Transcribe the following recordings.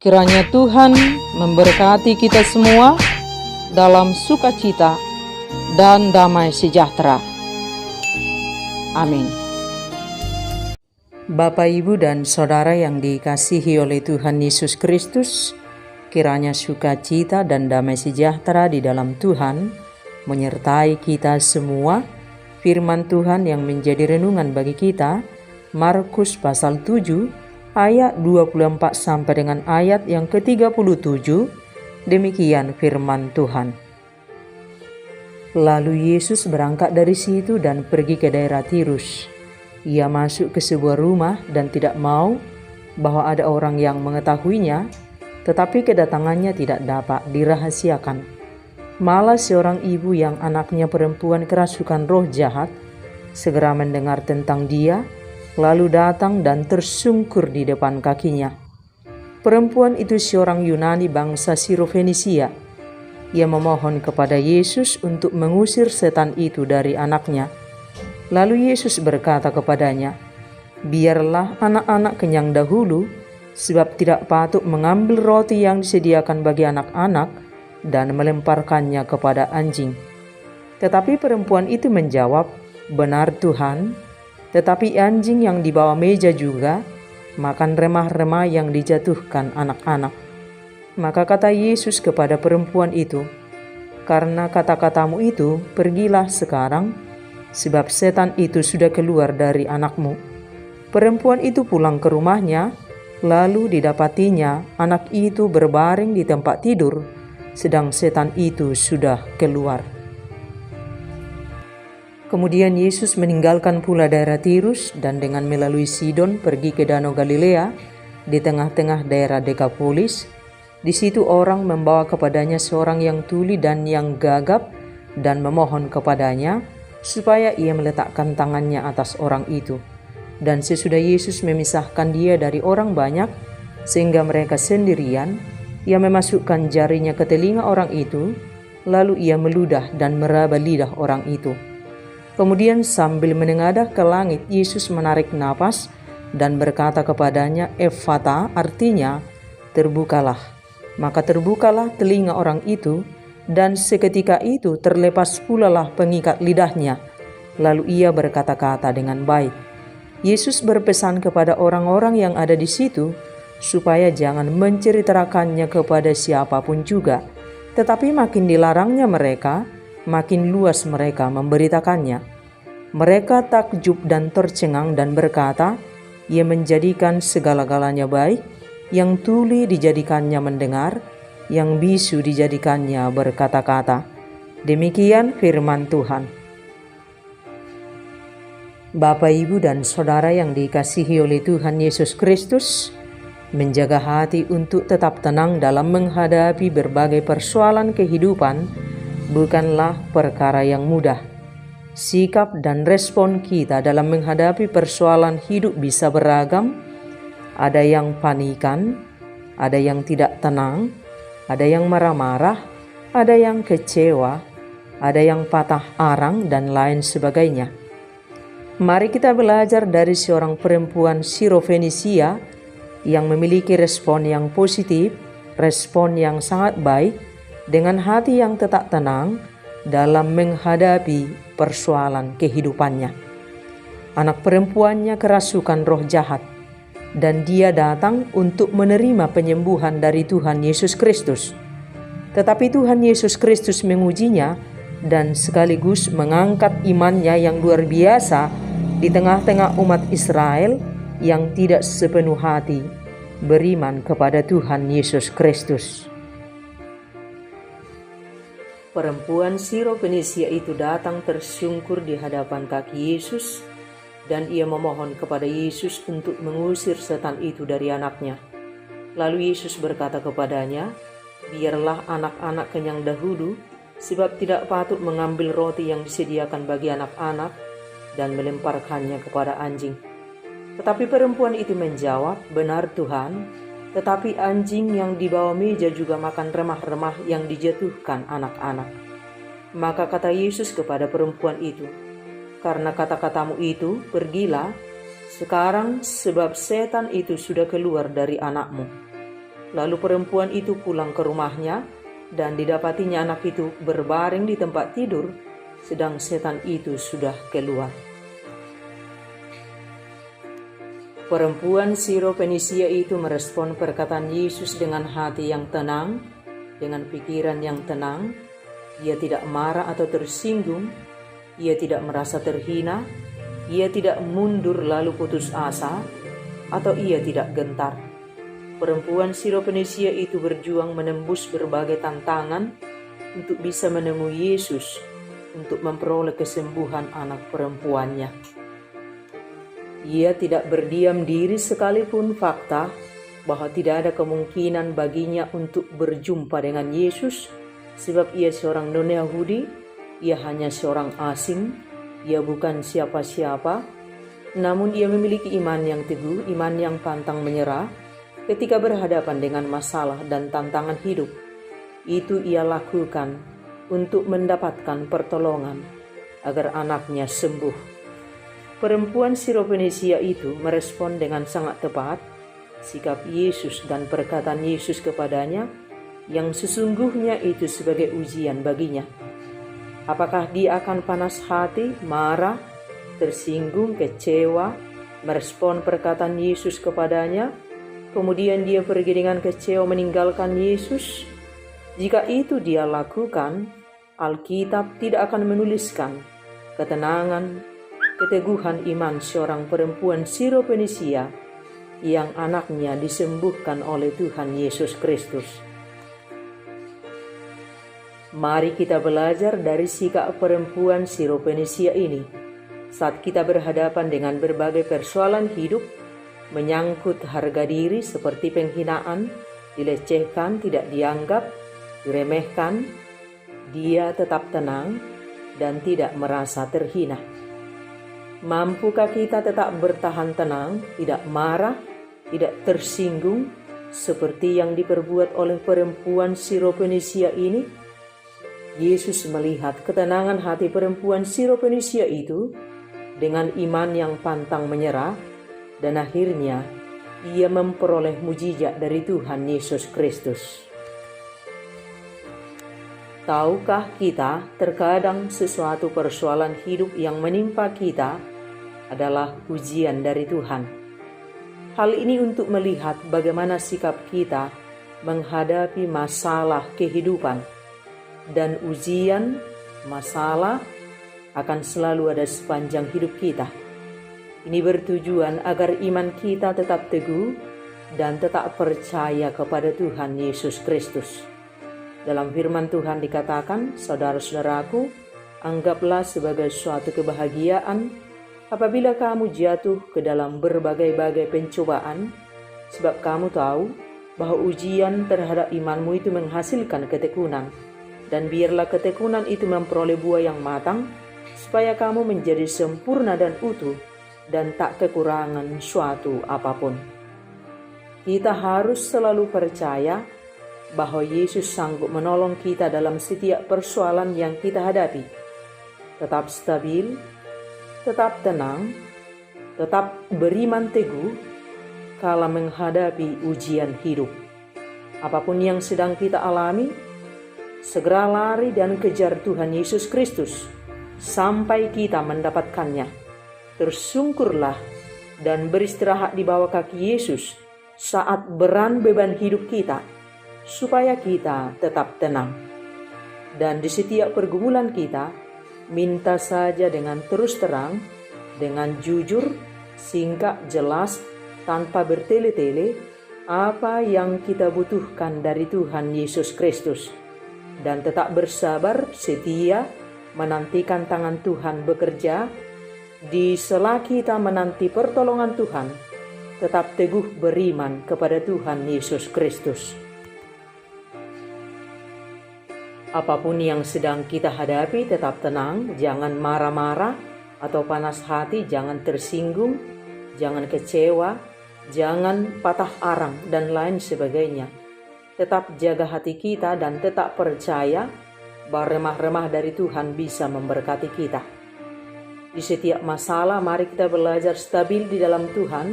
Kiranya Tuhan memberkati kita semua dalam sukacita dan damai sejahtera. Amin. Bapak, Ibu, dan Saudara yang dikasihi oleh Tuhan Yesus Kristus, kiranya sukacita dan damai sejahtera di dalam Tuhan menyertai kita semua. Firman Tuhan yang menjadi renungan bagi kita, Markus pasal 7, ayat 24 sampai dengan ayat yang ke-37, demikian firman Tuhan. Lalu Yesus berangkat dari situ dan pergi ke daerah Tirus. Ia masuk ke sebuah rumah dan tidak mau bahwa ada orang yang mengetahuinya, tetapi kedatangannya tidak dapat dirahasiakan. Malah seorang ibu yang anaknya perempuan kerasukan roh jahat segera mendengar tentang dia, lalu datang dan tersungkur di depan kakinya. Perempuan itu seorang Yunani bangsa Sirofenisia. Ia memohon kepada Yesus untuk mengusir setan itu dari anaknya. Lalu Yesus berkata kepadanya, "Biarlah anak-anak kenyang dahulu, sebab tidak patut mengambil roti yang disediakan bagi anak-anak dan melemparkannya kepada anjing." Tetapi perempuan itu menjawab, "Benar Tuhan, tetapi anjing yang di bawah meja juga makan remah-remah yang dijatuhkan anak-anak." Maka kata Yesus kepada perempuan itu, "Karena kata-katamu itu, pergilah sekarang, sebab setan itu sudah keluar dari anakmu." Perempuan itu pulang ke rumahnya, lalu didapatinya anak itu berbaring di tempat tidur, sedang setan itu sudah keluar. Kemudian Yesus meninggalkan pula daerah Tirus dan dengan melalui Sidon pergi ke Danau Galilea di tengah-tengah daerah Dekapolis. Di situ orang membawa kepadanya seorang yang tuli dan yang gagap dan memohon kepadanya supaya ia meletakkan tangannya atas orang itu. Dan sesudah Yesus memisahkan dia dari orang banyak sehingga mereka sendirian, ia memasukkan jarinya ke telinga orang itu, lalu ia meludah dan meraba lidah orang itu. Kemudian sambil menengadah ke langit, Yesus menarik napas dan berkata kepadanya, "Ephata," artinya terbukalah. Maka terbukalah telinga orang itu, dan seketika itu terlepas pulalah pengikat lidahnya. Lalu ia berkata-kata dengan baik. Yesus berpesan kepada orang-orang yang ada di situ supaya jangan menceritakannya kepada siapapun juga. Tetapi makin dilarangnya mereka, makin luas mereka memberitakannya. Mereka takjub dan tercengang dan berkata, "Ia menjadikan segala-galanya baik, yang tuli dijadikannya mendengar, yang bisu dijadikannya berkata-kata." Demikian firman Tuhan. Bapak, Ibu, dan Saudara yang dikasihi oleh Tuhan Yesus Kristus, menjaga hati untuk tetap tenang dalam menghadapi berbagai persoalan kehidupan bukanlah perkara yang mudah. Sikap dan respon kita dalam menghadapi persoalan hidup bisa beragam. Ada yang panikan, ada yang tidak tenang, ada yang marah-marah, ada yang kecewa, ada yang patah arang, dan lain sebagainya. Mari kita belajar dari seorang perempuan Sirofenisia yang memiliki respon yang positif, respon yang sangat baik, dengan hati yang tetap tenang dalam menghadapi persoalan kehidupannya. Anak perempuannya kerasukan roh jahat, dan dia datang untuk menerima penyembuhan dari Tuhan Yesus Kristus. Tetapi Tuhan Yesus Kristus mengujinya dan sekaligus mengangkat imannya yang luar biasa di tengah-tengah umat Israel yang tidak sepenuh hati beriman kepada Tuhan Yesus Kristus. Perempuan Sirofenisia itu datang tersungkur di hadapan kaki Yesus, dan ia memohon kepada Yesus untuk mengusir setan itu dari anaknya. Lalu Yesus berkata kepadanya, "Biarlah anak-anak kenyang dahulu, sebab tidak patut mengambil roti yang disediakan bagi anak-anak dan melemparkannya kepada anjing." Tetapi perempuan itu menjawab, "Benar Tuhan, tetapi anjing yang di bawah meja juga makan remah-remah yang dijatuhkan anak-anak." Maka kata Yesus kepada perempuan itu, "Karena kata-katamu itu, pergilah sekarang, sebab setan itu sudah keluar dari anakmu." Lalu perempuan itu pulang ke rumahnya, dan didapatinya anak itu berbaring di tempat tidur, sedang setan itu sudah keluar. Perempuan Siro-Fenisia itu merespon perkataan Yesus dengan hati yang tenang, dengan pikiran yang tenang. Ia tidak marah atau tersinggung, ia tidak merasa terhina, ia tidak mundur lalu putus asa, atau ia tidak gentar. Perempuan Siro-Fenisia itu berjuang menembus berbagai tantangan untuk bisa menemui Yesus untuk memperoleh kesembuhan anak perempuannya. Ia tidak berdiam diri sekalipun fakta bahwa tidak ada kemungkinan baginya untuk berjumpa dengan Yesus, sebab ia seorang non-Yahudi, ia hanya seorang asing, ia bukan siapa-siapa. Namun ia memiliki iman yang teguh, iman yang pantang menyerah. Ketika berhadapan dengan masalah dan tantangan hidup, itu ia lakukan untuk mendapatkan pertolongan agar anaknya sembuh. Perempuan Siro-Fenisia itu merespon dengan sangat tepat sikap Yesus dan perkataan Yesus kepadanya yang sesungguhnya itu sebagai ujian baginya. Apakah dia akan panas hati, marah, tersinggung, kecewa, merespon perkataan Yesus kepadanya, kemudian dia pergi dengan kecewa meninggalkan Yesus? Jika itu dia lakukan, Alkitab tidak akan menuliskan ketenangan, keteguhan iman seorang perempuan Siro-Fenisia yang anaknya disembuhkan oleh Tuhan Yesus Kristus. Mari kita belajar dari sikap perempuan Siro-Fenisia ini saat kita berhadapan dengan berbagai persoalan hidup, menyangkut harga diri seperti penghinaan, dilecehkan, tidak dianggap, diremehkan. Dia tetap tenang dan tidak merasa terhina. Mampukah kita tetap bertahan tenang, tidak marah, tidak tersinggung, seperti yang diperbuat oleh perempuan Siro-Fenisia ini? Yesus melihat ketenangan hati perempuan Siro-Fenisia itu dengan iman yang pantang menyerah, dan akhirnya ia memperoleh mujizat dari Tuhan Yesus Kristus. Tahukah kita terkadang sesuatu persoalan hidup yang menimpa kita adalah ujian dari Tuhan. Hal ini untuk melihat bagaimana sikap kita menghadapi masalah kehidupan, dan ujian, masalah akan selalu ada sepanjang hidup kita. Ini bertujuan agar iman kita tetap teguh dan tetap percaya kepada Tuhan Yesus Kristus. Dalam firman Tuhan dikatakan, saudara-saudaraku, anggaplah sebagai suatu kebahagiaan apabila kamu jatuh ke dalam berbagai-bagai pencobaan, sebab kamu tahu bahwa ujian terhadap imanmu itu menghasilkan ketekunan, dan biarlah ketekunan itu memperoleh buah yang matang, supaya kamu menjadi sempurna dan utuh, dan tak kekurangan suatu apapun. Kita harus selalu percaya bahwa Yesus sanggup menolong kita dalam setiap persoalan yang kita hadapi. Tetap stabil, tetap tenang, tetap beriman teguh kala menghadapi ujian hidup. Apapun yang sedang kita alami, segera lari dan kejar Tuhan Yesus Kristus sampai kita mendapatkannya. Tersungkurlah dan beristirahat di bawah kaki Yesus saat beban hidup kita, supaya kita tetap tenang. Dan di setiap pergumulan kita, minta saja dengan terus terang, dengan jujur, singkat, jelas, tanpa bertele-tele, apa yang kita butuhkan dari Tuhan Yesus Kristus. Dan tetap bersabar, setia, menantikan tangan Tuhan bekerja. Di sela kita menanti pertolongan Tuhan, tetap teguh beriman kepada Tuhan Yesus Kristus. Apapun yang sedang kita hadapi, tetap tenang, jangan marah-marah atau panas hati, jangan tersinggung, jangan kecewa, jangan patah arang, dan lain sebagainya. Tetap jaga hati kita dan tetap percaya bahwa remah-remah dari Tuhan bisa memberkati kita. Di setiap masalah, mari kita belajar stabil di dalam Tuhan,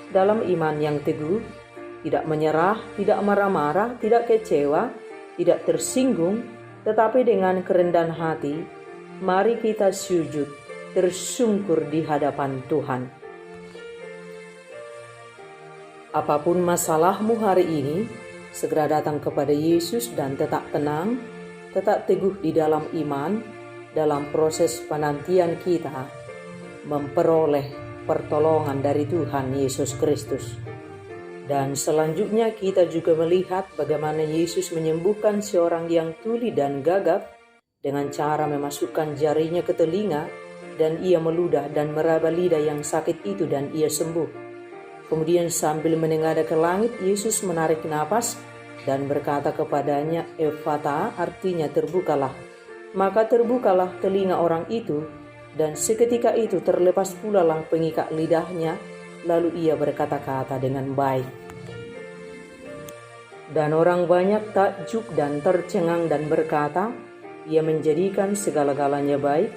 dalam iman yang teguh, tidak menyerah, tidak marah-marah, tidak kecewa, tidak tersinggung, tetapi dengan kerendahan hati, mari kita sujud, tersungkur di hadapan Tuhan. Apapun masalahmu hari ini, segera datang kepada Yesus dan tetap tenang, tetap teguh di dalam iman, dalam proses penantian kita memperoleh pertolongan dari Tuhan Yesus Kristus. Dan selanjutnya kita juga melihat bagaimana Yesus menyembuhkan seorang yang tuli dan gagap dengan cara memasukkan jarinya ke telinga, dan ia meludah dan meraba lidah yang sakit itu dan ia sembuh. Kemudian sambil menengadah ke langit, Yesus menarik napas dan berkata kepadanya, Ephata, artinya terbukalah. Maka terbukalah telinga orang itu, dan seketika itu terlepas pula lah pengikat lidahnya, lalu ia berkata-kata dengan baik. Dan orang banyak takjub dan tercengang dan berkata, ia menjadikan segala-galanya baik,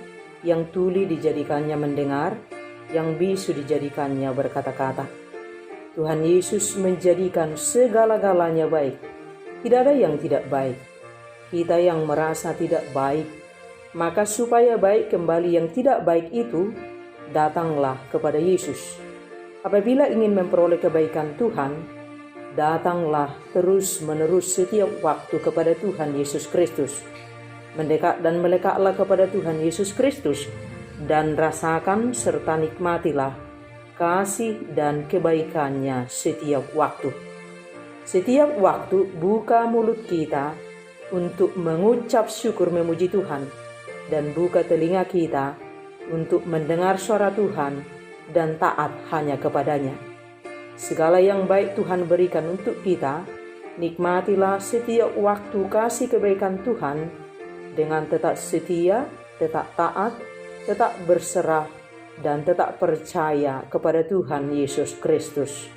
yang tuli dijadikannya mendengar, yang bisu dijadikannya berkata-kata. Tuhan Yesus menjadikan segala-galanya baik. Tidak ada yang tidak baik. Kita yang merasa tidak baik, maka supaya baik kembali yang tidak baik itu, datanglah kepada Yesus. Apabila ingin memperoleh kebaikan Tuhan, datanglah terus-menerus setiap waktu kepada Tuhan Yesus Kristus. Mendekat dan melekatlah kepada Tuhan Yesus Kristus, dan rasakan serta nikmatilah kasih dan kebaikannya setiap waktu. Setiap waktu buka mulut kita untuk mengucap syukur memuji Tuhan, dan buka telinga kita untuk mendengar suara Tuhan dan taat hanya kepadanya. Segala yang baik Tuhan berikan untuk kita, nikmatilah setiap waktu kasih kebaikan Tuhan dengan tetap setia, tetap taat, tetap berserah, dan tetap percaya kepada Tuhan Yesus Kristus.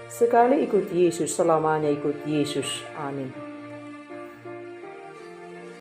Sekali ikut Yesus, selamanya ikut Yesus. Amin.